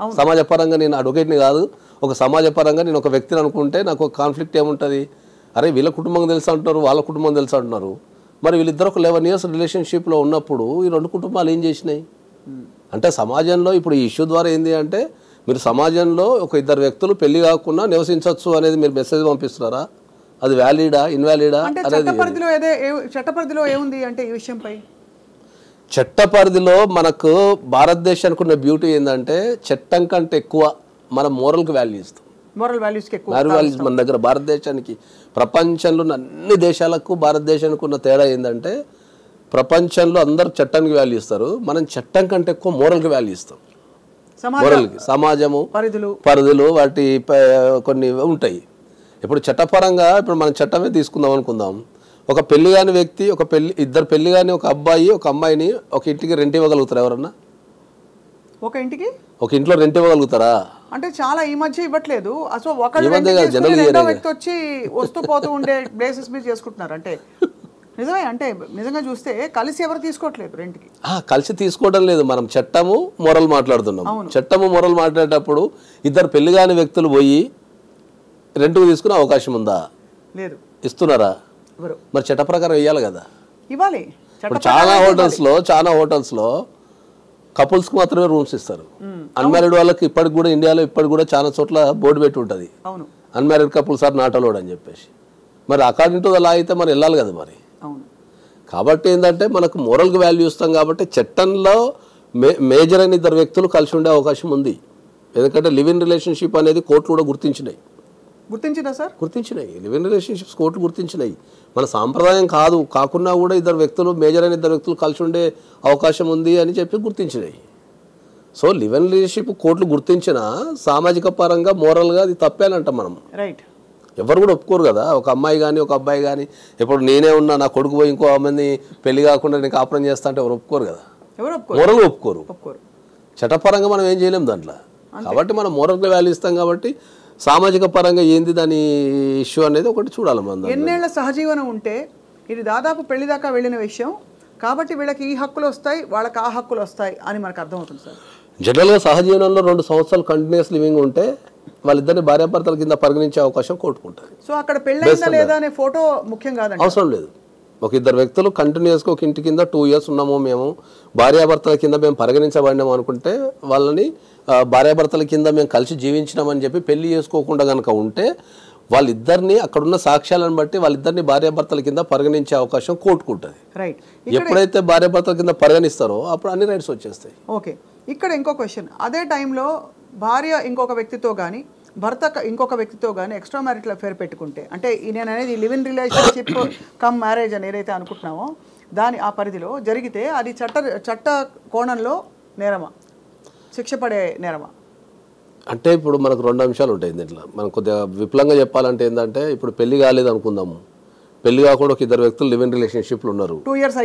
సమాజ పరంగా నేను అడ్వకేట్ని కాదు, ఒక సమాజ పరంగా నేను ఒక వ్యక్తిని అనుకుంటే నాకు ఒక కాన్ఫ్లిక్ట్ ఏముంటుంది? అరే వీళ్ళ కుటుంబం తెలుసు అంటున్నారు, వాళ్ళ కుటుంబం తెలుసు అంటున్నారు, మరి వీళ్ళిద్దరు ఒక 11 years రిలేషన్షిప్లో ఉన్నప్పుడు ఈ రెండు కుటుంబాలు ఏం చేసినాయి అంటే సమాజంలో ఇప్పుడు ఈ ఇష్యూ ద్వారా ఏంది అంటే మీరు సమాజంలో ఒక ఇద్దరు వ్యక్తులు పెళ్లి కాకుండా నివసించవచ్చు అనేది మీరు మెసేజ్ పంపిస్తున్నారా? అది వ్యాలిడా ఇన్వాలిడా అనేది చట్టపరిధిలో ఏముంది అంటే ఈ విషయంపై చట్టపరిధిలో మనకు భారతదేశానికి ఉన్న బ్యూటీ ఏంటంటే చట్టం కంటే ఎక్కువ మన మోరల్కి వాల్యూ ఇస్తాం. మోరల్ వాల్యూస్కి ఎక్కువ వాల్యూస్ మన దగ్గర భారతదేశానికి ప్రపంచంలో అన్ని దేశాలకు భారతదేశానికి ఉన్న తేడా ఏంటంటే ప్రపంచంలో అందరూ చట్టానికి వాల్యూ ఇస్తారు, మనం చట్టం కంటే ఎక్కువ మోరల్కి వాల్యూ ఇస్తాం. మోరల్కి సమాజము పరిధులు వాటి కొన్ని ఉంటాయి. ఇప్పుడు చట్టపరంగా ఇప్పుడు మనం చట్టమే తీసుకుందాం అనుకుందాం, ఒక పెళ్లి కాని వ్యక్తి ఇద్దరు పెళ్లి కాని ఒక అబ్బాయి ఒక అమ్మాయిని ఒక ఇంటికి రెంట్ ఇవ్వగలుగుతారా? ఎవరన్నా ఒక ఇంట్లో రెంట్ ఇవ్వగలుగుతారా? అంటే చాలా ఈ మధ్య ఇవ్వట్లేదు. అసలు వ్యక్తి వచ్చి వస్తూ పోతూ ఉండే బేసిస్ మీద చేసుకుంటున్నారు. అంటే నిజమే, అంటే నిజంగా చూస్తే కలిసి ఎవరు తీసుకోవట్లేదు రెంట్కి. కలిసి తీసుకోవడం లేదు, మనం చట్టము మొరల్ మాట్లాడుతున్నాం. చట్టము మొరల్ మాట్లాడేటప్పుడు ఇద్దరు పెళ్లి కాని వ్యక్తులు పోయి రెంట్కు తీసుకునే అవకాశం ఉందా? లేదు. ఇస్తున్నారా? మరి చట్ట ప్రకారం ఇవ్వాలి కదా. ఇవ్వాలి. చాలా హోటల్స్లో కపుల్స్కి మాత్రమే రూమ్స్ ఇస్తారు. అన్మ్యారీడ్ వాళ్ళకి ఇప్పటికి కూడా ఇండియాలో ఇప్పటికి చాలా చోట్ల బోర్డు పెట్టి ఉంటుంది, unmarried couples are not allowed అని చెప్పేసి. మరి అకార్డింగ్ టు ద లా అయితే మరి వెళ్ళాలి కదా మరి. కాబట్టి ఏంటంటే మనకు మోరల్కి వాల్యూ ఇస్తాం కాబట్టి చట్టంలో మేజర్ అయిన ఇద్దరు వ్యక్తులు కలిసి ఉండే అవకాశం ఉంది. ఎందుకంటే లివ్ ఇన్ రిలేషన్షిప్ అనేది కోర్టులు కూడా గుర్తించినాయి. లివ్ ఇన్ రిలేషన్షిప్స్ కోర్టులు గుర్తించినాయి. మన సాంప్రదాయం కాకుండా కూడా మేజర్ అయిన ఇద్దరు వ్యక్తులు కలిసి ఉండే అవకాశం ఉంది అని చెప్పి గుర్తించినాయి. సో లివ్ ఇన్ రిలేషన్షిప్ కోర్టులు గుర్తించిన సామాజిక పరంగా మోరల్గా అది తప్పేనంటాం మనం. ఎవరు కూడా ఒప్పుకోరు కదా. ఒక అమ్మాయి కానీ ఒక అబ్బాయి కానీ ఇప్పుడు నేనే ఉన్నా నా కొడుకు పోయి ఇంకో అమ్మాయిని పెళ్లి కాకుండా నేను కాపురం చేస్తా అంటే ఎవరు ఒప్పుకోరు కదా. మోరల్గా ఒప్పుకోరు. చట్టపరంగా మనం ఏం చేయలేము దాంట్లో. కాబట్టి మనం మోరల్గా వాల్యూ ఇస్తాం కాబట్టి సామాజిక పరంగా ఏంది దాని ఇష్యూ అనేది ఒకటి చూడాలి. మనం ఎన్నేళ్ల సహజీవనం ఉంటే ఇది దాదాపు పెళ్లి దాకా వెళ్ళిన విషయం కాబట్టి వీళ్ళకి ఈ హక్కులు వస్తాయి, వాళ్ళకి ఆ హక్కులు వస్తాయి అని మనకు అర్థమవుతుంది సార్. జనరల్గా సహజీవనంలో 2 సంవత్సరాలు కంటిన్యూస్ లివింగ్ ఉంటే వాళ్ళిద్దరిని భార్యాభర్తల కింద పరిగణించే అవకాశం కోర్టుకుంటుంది. సో అక్కడ పెళ్ళైందా లేదా అనే ఫోటో ముఖ్యం కాదండి, అవసరం లేదు. ఒక ఇద్దరు వ్యక్తులు కంటిన్యూస్గా ఒక ఇంటి కింద 2 years ఉన్నాము, మేము భార్యాభర్తల కింద మేము పరిగణించబడినాము అనుకుంటే వాళ్ళని భార్యాభర్తల కింద మేము కలిసి జీవించినామని చెప్పి పెళ్లి చేసుకోకుండా కనుక ఉంటే వాళ్ళిద్దరిని అక్కడున్న సాక్ష్యాలను బట్టి వాళ్ళిద్దరిని భార్యాభర్తల కింద పరిగణించే అవకాశం కోర్టుకుంటుంది. ఎప్పుడైతే భార్యాభర్తల కింద పరిగణిస్తారో అప్పుడు అన్ని రైట్స్ వచ్చేస్తాయి. ఓకే, ఇక్కడ ఇంకో క్వశ్చన్, అదే టైంలో భార్య ఇంకొక వ్యక్తితో కానీ భర్త ఇంకొక వ్యక్తితో కానీ ఎక్స్ట్రా మ్యారిటల్ అఫేర్ పెట్టుకుంటే, అంటే నేను అనేది live in relationship come marriage అని ఏదైతే అనుకుంటున్నామో దాని ఆ పరిధిలో జరిగితే అది చట్ట కోణంలో నేరమా, శిక్ష పడే నేరమా? అంటే ఇప్పుడు మనకు 2 అంశాలు ఉంటాయి దీంట్లో. మనం కొద్దిగా విపులంగా చెప్పాలంటే ఏంటంటే ఇప్పుడు పెళ్లి కాలేదు అనుకుందాము, పెళ్లి కాకుండా ఒక ఇద్దరు వ్యక్తులు లివ్ ఇన్ రిలేషన్షిప్లు ఉన్నారు, 2 years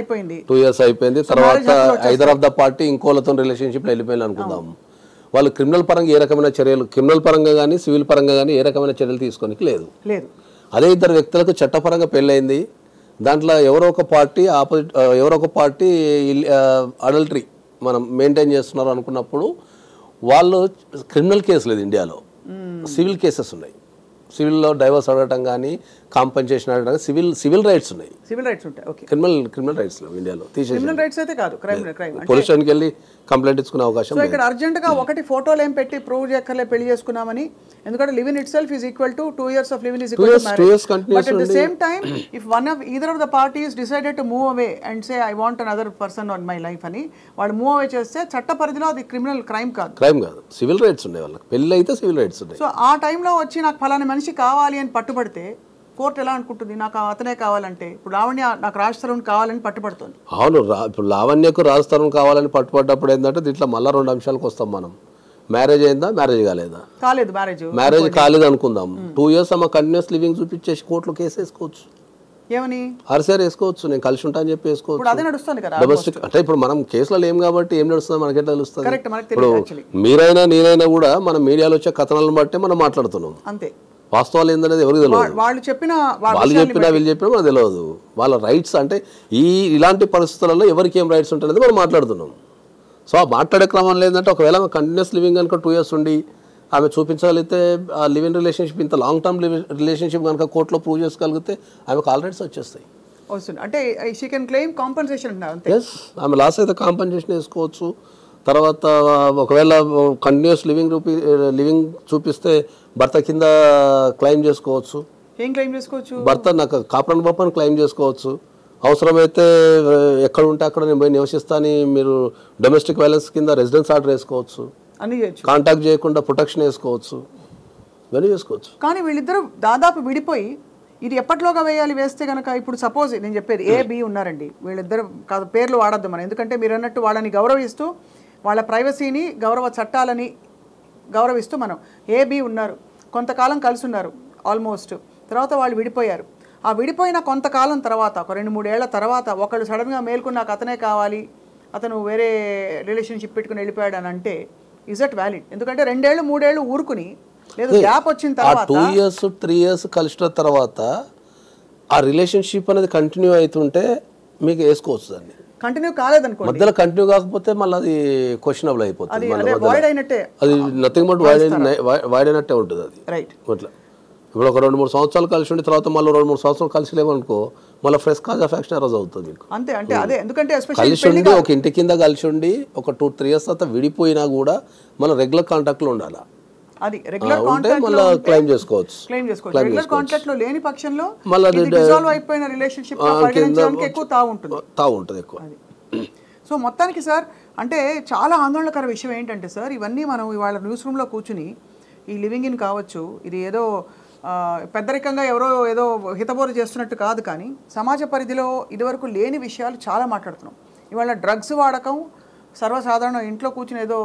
అయిపోయింది, తర్వాత ఐదర్ ఆఫ్ ద పార్టీ ఇంకోలతో రిలేషన్షిప్లో వెళ్ళిపోయింది అనుకుందాము. వాళ్ళు క్రిమినల్ పరంగా ఏ రకమైన చర్యలు, క్రిమినల్ పరంగా కానీ సివిల్ పరంగా కానీ ఏ రకమైన చర్యలు తీసుకోనికి లేదు. అదే ఇద్దరు వ్యక్తులకు చట్టపరంగా పెళ్ళైంది, దాంట్లో ఎవరో ఒక పార్టీ అడల్టరీ మనం మెయింటైన్ చేస్తున్నారు అనుకున్నప్పుడు వాళ్ళు క్రిమినల్ కేసు లేదు ఇండియాలో, సివిల్ కేసెస్ ఉన్నాయి. సివిల్లో డైవర్స్ అడగటం కానీ కాంపెన్సేషన్ అడగడం సివిల్ రైట్స్ ఉన్నాయి. క్రిమినల్ రైట్స్ లేవు ఇండియాలో. పోలీస్ స్టేషన్కి వెళ్ళి కంప్లైంట్ ఇచ్చుకునే అవకాశం. ఇక్కడ అర్జెంట్ గా ఒకటి ఫోటోలు ఏం పెట్టి ప్రూవ్ చేయక్కర్లే పెళ్లి చేసుకున్నామని, ఎందుకంటే live in it self is equal to 2 years of living is equal to marriage. But at the same time, if either of the parties decided to move away and say I want another person on my life అని వాళ్ళు move away చేస్తే చట్ట పరిధిలో అది criminal crime కాదు, civil rights ఉన్నాయి వాళ్ళకి. పెళ్లి అయితే సివిల్ రైట్స్ ఉన్నాయి. సో ఆ టైంలో వచ్చి నాకు ఫలానా మనిషి కావాలి అని పట్టుబడితే కోర్టు ఎలా అనుకుంటుంది? నాకు అతనే కావాలంటే ఇప్పుడు లావణ్య నాకు రాజ్ తరుణ్ కావాలని పట్టుబడుతుంది. అవును, ఇప్పుడు లావణ్యకు రాజ్ తరుణ్ కావాలని పట్టుబడ్డప్పుడు ఏంటంటే దీంట్లో మళ్ళీ 2 అంశాలకు వస్తాం మనం. మ్యారేజ్ అయిందా, మ్యారేజ్ కాలేదా? మ్యారేజ్ కాలేదు అనుకుందాం, 2 years అమ్మ కంటిన్యూస్ లివింగ్ చూపించేసి కోర్టులో కేసు వేసుకోవచ్చు, ఏమని ఆర్సీఆర్ వేసుకోవచ్చు, నేను కలిసి ఉంటా అని చెప్పి వేసుకోవచ్చు. డొమెస్టిక్ అంటే ఇప్పుడు మనం కేసులో ఏం కాబట్టి ఏం నడుస్తుందో మనకి ఎట్లా తెలుస్తుంది? ఇప్పుడు మీరైనా నేనైనా కూడా మనం మీడియాలో వచ్చే కథనాలను బట్టి మనం మాట్లాడుతున్నాం. అంతే, వాస్తవాలు ఏందనేది ఎవరికి తెలియదు. వాళ్ళు చెప్పినా వీళ్ళు చెప్పినా మనకు తెలియదు. వాళ్ళ రైట్స్ అంటే ఇలాంటి పరిస్థితులలో ఎవరికి ఏం రైట్స్ ఉంటాయనేది మనం మాట్లాడుతున్నాం. సో ఆ మాట్లాడే క్రమంలో ఏంటంటే ఒకవేళ కంటిన్యూస్ లివింగ్ కనుక 2 years ఉండి ఆమె చూపించగలిగితే ఆ లివింగ్ రిలేషన్షిప్ ఇంత లాంగ్ టర్మ్ రిలేషన్షిప్ కనుక కోర్టులో ప్రూవ్ చేసుకోగలిగితే ఆమెకు ఆల్రెడీ వచ్చేస్తాయి. వస్తుంది అంటే షీ కెన్ క్లెయిమ్ కాంపెన్సేషన్ అంతే. ఎస్, ఆమె లాస్ అయితే కాంపెన్సేషన్ వేసుకోవచ్చు. తర్వాత ఒకవేళ కంటిన్యూస్ లివింగ్ చూపిస్తే భర్త కింద క్లెయిమ్ చేసుకోవచ్చు. ఏం క్లెయిమ్ చేసుకోవచ్చు? భర్త నాకు కాపురాన్ని పాపని క్లెయిమ్ చేసుకోవచ్చు. అవసరమైతే ఎక్కడ ఉంటే అక్కడ నేను పోయి నివసిస్తాను మీరు డొమెస్టిక్ వైలెన్స్ కింద రెసిడెన్స్ ఆర్డర్ వేసుకోవచ్చు. అన్ని చేయొచ్చు. కాంటాక్ట్ చేయకుండా ప్రొటెక్షన్ వేసుకోవచ్చు. ఇవన్నీ చేసుకోవచ్చు. కానీ వీళ్ళిద్దరూ దాదాపు విడిపోయి ఇది ఎప్పటిలోగా వేస్తే కనుక ఇప్పుడు సపోజ్ నేను చెప్పేది A, B ఉన్నారండి, వీళ్ళిద్దరు కాదు పేర్లు వాడద్దు మనం, ఎందుకంటే మీరు అన్నట్టు వాళ్ళని గౌరవిస్తూ వాళ్ళ ప్రైవసీని గౌరవ చట్టాలని గౌరవిస్తూ మనం A, B ఉన్నారు, కొంతకాలం కలిసి ఉన్నారు ఆల్మోస్ట్, తర్వాత వాళ్ళు విడిపోయారు. ఆ విడిపోయిన కొంతకాలం తర్వాత ఒక 2-3 ఏళ్ల తర్వాత ఒకళ్ళు సడన్గా మేల్కొని నాకు అతనే కావాలి, అతను వేరే రిలేషన్షిప్ పెట్టుకుని వెళ్ళిపోయాడు అని అంటే ఇజ్ దట్ వ్యాలిడ్? ఎందుకంటే 2 ఏళ్ళు 3 ఏళ్ళు ఊరుకుని లేదు గ్యాప్ వచ్చిన తర్వాత 2 years 3 years కలిసిన తర్వాత ఆ రిలేషన్షిప్ అనేది కంటిన్యూ అవుతుంటే మీకు వేసుకోవచ్చు. దాన్ని కంటిన్యూ కాలేదనుకోండి, మధ్యలో కంటిన్యూ కాకపోతే మళ్ళీ అది క్వశ్చనబుల్ అయిపోతుంది. అది నథింగ్ బట్ వైడ్ అయినట్టే ఉంటుంది అది. రైట్. అట్లా ఇప్పుడు ఒక 2-3 సంవత్సరాలు కలిసి ఉండి తర్వాత మళ్ళీ 2-3 సంవత్సరాలు కలిసి లేవనుకో మళ్ళీ fresh cause of action arise అవుతుంది మీకు. అంతే అంటే అదే ఎందుకంటే కలిసి ఉండి ఒక ఇంటి కింద కలిసి ఉండి ఒక 2-3 years తర్వాత విడిపోయినా కూడా మనం రెగ్యులర్ కాంటాక్ట్లో ఉండాలి. అది రెగ్యులర్ కాంటాక్ట్ మళ్ళీ క్లెయిమ్ చేసుకోవచ్చు. రెగ్యులర్ కాంటాక్ట్ లో లేని పక్షంలో మళ్ళీ డిసాల్వ్ అయిపోయిన రిలేషన్షిప్ పరిగణించడానికి ఎక్కువ తావు ఉంటుంది ఎక్కువ. సో మొత్తానికి సార్ అంటే చాలా ఆందోళనకర విషయం ఏంటంటే సార్ ఇవన్నీ మనం ఇవాళ న్యూస్ రూమ్లో కూర్చుని ఈ లివింగ్ ఇన్ కావచ్చు, ఇది ఏదో పెద్దరికంగా ఎవరో ఏదో హితబోధ చేస్తున్నట్టు కాదు, కానీ సమాజ పరిధిలో ఇదివరకు లేని విషయాలు చాలా మాట్లాడుతున్నాం. ఇవాళ డ్రగ్స్ వాడకం సర్వసాధారణం, ఇంట్లో కూర్చుని ఏదో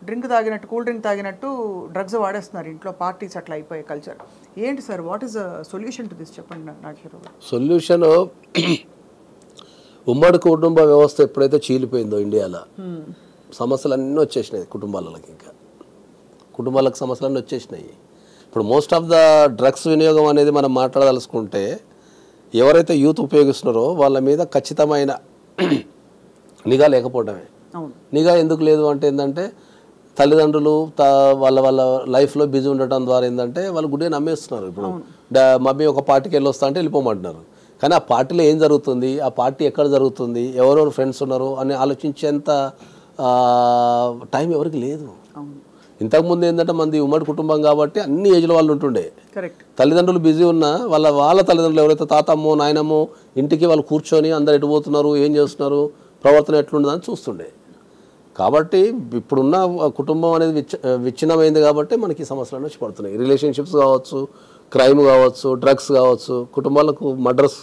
డ్రింక్ తాగినట్టు కూల్ డ్రింక్ తాగినట్టు డ్రగ్స్ వాడేస్తున్నారు ఇంట్లో, పార్టీస్ అట్లా అయిపోయే కల్చర్. ఏంటి sir what is the solution to this చెప్పండి నాగేశ్వరరావు గారు. సొల్యూషన్ ఉమ్మడి కుటుంబ వ్యవస్థ ఎప్పుడైతే చీలిపోయిందో ఇండియాలో సమస్యలు అన్నీ వచ్చేసినాయి కుటుంబాలకి, ఇంకా కుటుంబాలకు సమస్యలు అన్నీ వచ్చేసినాయి. ఇప్పుడు మోస్ట్ ఆఫ్ ద డ్రగ్స్ వినియోగం అనేది మనం మాట్లాడదలుచుకుంటే ఎవరైతే యూత్ ఉపయోగిస్తున్నారో వాళ్ళ మీద ఖచ్చితమైన నిఘా లేకపోవడమే. నిఘా ఎందుకు లేదు అంటే ఏంటంటే తల్లిదండ్రులు వాళ్ళ లైఫ్లో బిజీ ఉండటం ద్వారా ఏంటంటే వాళ్ళు గుడ్డే నమ్మేస్తున్నారు. ఇప్పుడు మమ్మీ ఒక పార్టీకి వెళ్ళొస్తా అంటే వెళ్ళిపోమంటున్నారు, కానీ ఆ పార్టీలో ఏం జరుగుతుంది, ఆ పార్టీ ఎక్కడ జరుగుతుంది, ఎవరెవరు ఫ్రెండ్స్ ఉన్నారు అని ఆలోచించేంత టైం ఎవరికి లేదు. ఇంతకుముందు ఏంటంటే మంది ఉమ్మడి కుటుంబం కాబట్టి అన్ని ఏజ్లో వాళ్ళు ఉంటుండే, తల్లిదండ్రులు బిజీ ఉన్నా వాళ్ళ తల్లిదండ్రులు ఎవరైతే తాతమ్మో నాయనమ్మో ఇంటికి వాళ్ళు కూర్చొని అందరు ఎటు పోతున్నారు, ఏం చేస్తున్నారు, ప్రవర్తన ఎట్లుండదని చూస్తుండే. కాబట్టి ఇప్పుడున్న కుటుంబం అనేది విచ్ఛిన్నమైంది కాబట్టి మనకి సమస్యలు వచ్చి పడుతున్నాయి. రిలేషన్షిప్స్ కావచ్చు, క్రైమ్ కావచ్చు, డ్రగ్స్ కావచ్చు, కుటుంబాలకు మర్డర్స్